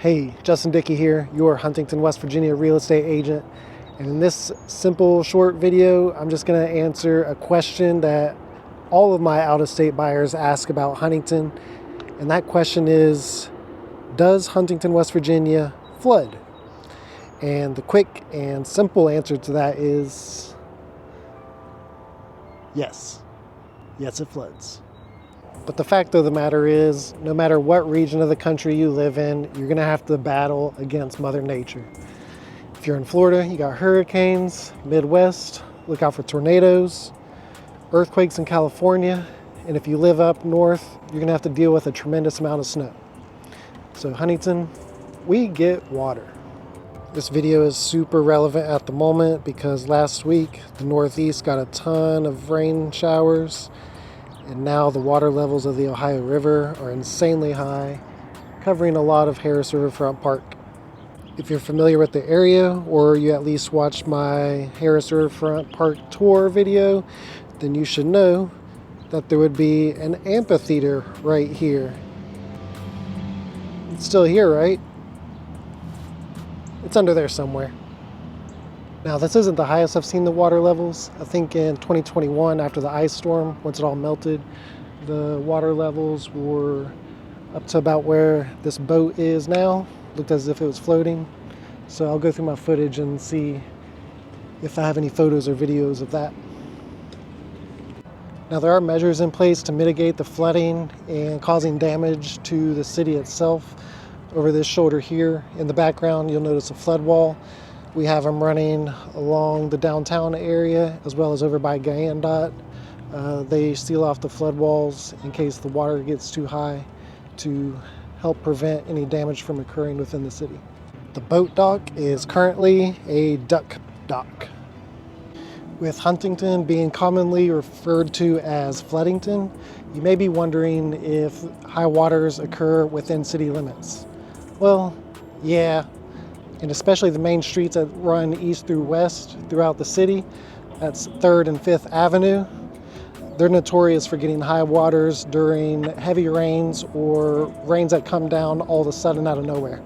Hey, Justin Dickey here, your Huntington, West Virginia real estate agent. And in this simple, short video, I'm just going to answer a question that all of my out-of-state buyers ask about Huntington. And that question is, does Huntington, West Virginia flood? And the quick and simple answer to that is yes. Yes, it floods. But the fact of the matter is, no matter what region of the country you live in, you're going to have to battle against Mother Nature. If you're in Florida, you got hurricanes. Midwest, look out for tornadoes, earthquakes in California. And if you live up north, you're going to have to deal with a tremendous amount of snow. So Huntington, we get water. This video is super relevant at the moment because last week, the Northeast got a ton of rain showers. And now the water levels of the Ohio River are insanely high, covering a lot of Harris Riverfront Park. If you're familiar with the area, or you at least watched my Harris Riverfront Park tour video, then you should know that there would be an amphitheater right here. It's still here, right? It's under there somewhere. Now, this isn't the highest I've seen the water levels. I think in 2021, after the ice storm, once it all melted, the water levels were up to about where this boat is now. Looked as if it was floating. So I'll go through my footage and see if I have any photos or videos of that. Now, there are measures in place to mitigate the flooding and causing damage to the city itself. Over this shoulder here in the background, you'll notice a flood wall. We have them running along the downtown area as well as over by Guyandot. They seal off the flood walls in case the water gets too high to help prevent any damage from occurring within the city. The boat dock is currently a duck dock. With Huntington being commonly referred to as Floodington, you may be wondering if high waters occur within city limits. Well, yeah. And especially the main streets that run east through west throughout the city, that's 3rd and 5th Avenue. They're notorious for getting high waters during heavy rains or rains that come down all of a sudden out of nowhere.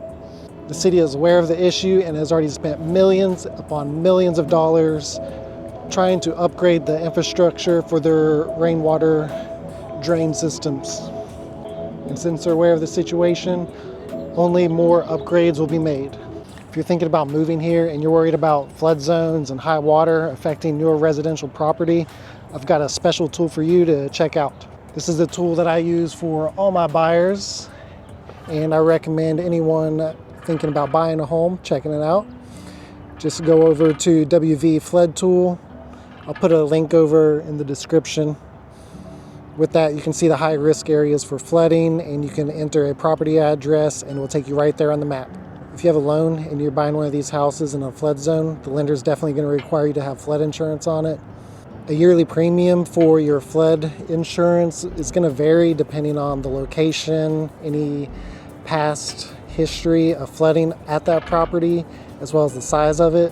The city is aware of the issue and has already spent millions upon millions of dollars trying to upgrade the infrastructure for their rainwater drain systems. And since they're aware of the situation, only more upgrades will be made. If you're thinking about moving here and you're worried about flood zones and high water affecting your residential property, I've got a special tool for you to check out. This is the tool that I use for all my buyers, and I recommend anyone thinking about buying a home checking it out. Just go over to WV Flood Tool. I'll put a link over in the description. With that, you can see the high risk areas for flooding, and you can enter a property address and it will take you right there on the map. If you have a loan and you're buying one of these houses in a flood zone, the lender is definitely going to require you to have flood insurance on it. A yearly premium for your flood insurance is going to vary depending on the location, any past history of flooding at that property, as well as the size of it.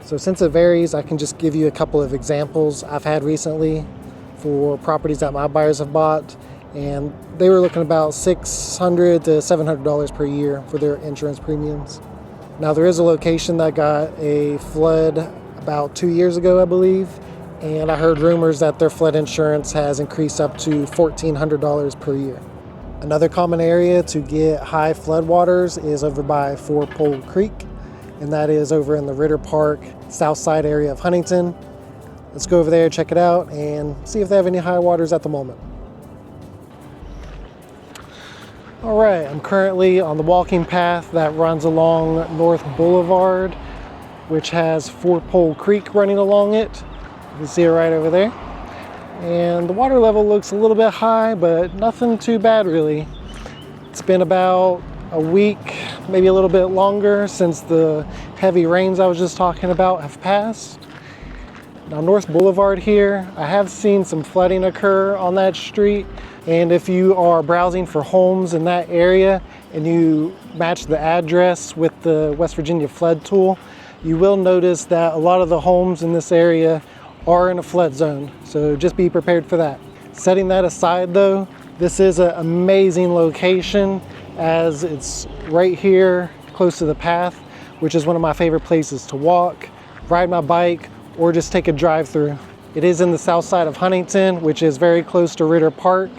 So since it varies, I can just give you a couple of examples I've had recently for properties that my buyers have bought. And they were looking about $600 to $700 per year for their insurance premiums. Now, there is a location that got a flood about 2 years ago, I believe, and I heard rumors that their flood insurance has increased up to $1,400 per year. Another common area to get high flood waters is over by Four Pole Creek, and that is over in the Ritter Park, south side area of Huntington. Let's go over there, check it out, and see if they have any high waters at the moment. All right, I'm currently on the walking path that runs along North Boulevard, which has Four Pole Creek running along it. You can see it right over there. And the water level looks a little bit high, but nothing too bad really. It's been about a week, maybe a little bit longer since the heavy rains I was just talking about have passed. Now, North Boulevard here, I have seen some flooding occur on that street. And if you are browsing for homes in that area and you match the address with the West Virginia Flood Tool, you will notice that a lot of the homes in this area are in a flood zone. So just be prepared for that. Setting that aside though, this is an amazing location as it's right here close to the path, which is one of my favorite places to walk, ride my bike, or just take a drive through. It is in the south side of Huntington, which is very close to Ritter Park,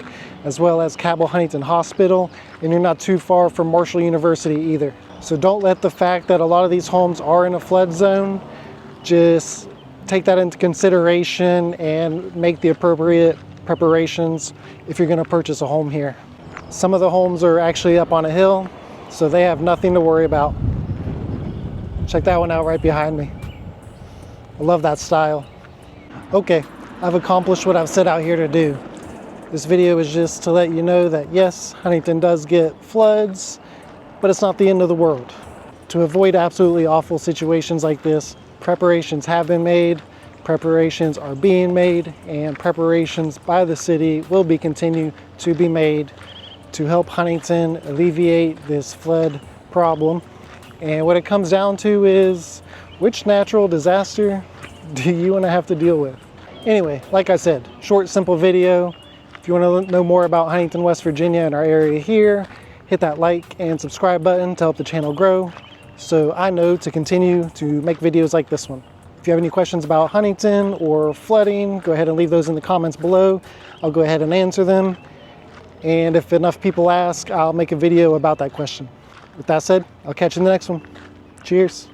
as well as Cabell Huntington Hospital, and you're not too far from Marshall University either. So don't let the fact that a lot of these homes are in a flood zone, just take that into consideration and make the appropriate preparations if you're going to purchase a home here. Some of the homes are actually up on a hill, so they have nothing to worry about. Check that one out right behind me. I love that style. Okay, I've accomplished what I've set out here to do. This video is just to let you know that yes, Huntington does get floods, but it's not the end of the world. To avoid absolutely awful situations like this, preparations have been made, preparations are being made, and preparations by the city will be continued to be made to help Huntington alleviate this flood problem. And what it comes down to is, which natural disaster do you want to have to deal with? Anyway, like I said, short, simple video. If you want to know more about Huntington, West Virginia and our area here, hit that like and subscribe button to help the channel grow, so I know to continue to make videos like this one. If you have any questions about Huntington or flooding, go ahead and leave those in the comments below. I'll go ahead and answer them. And if enough people ask, I'll make a video about that question. With that said, I'll catch you in the next one. Cheers.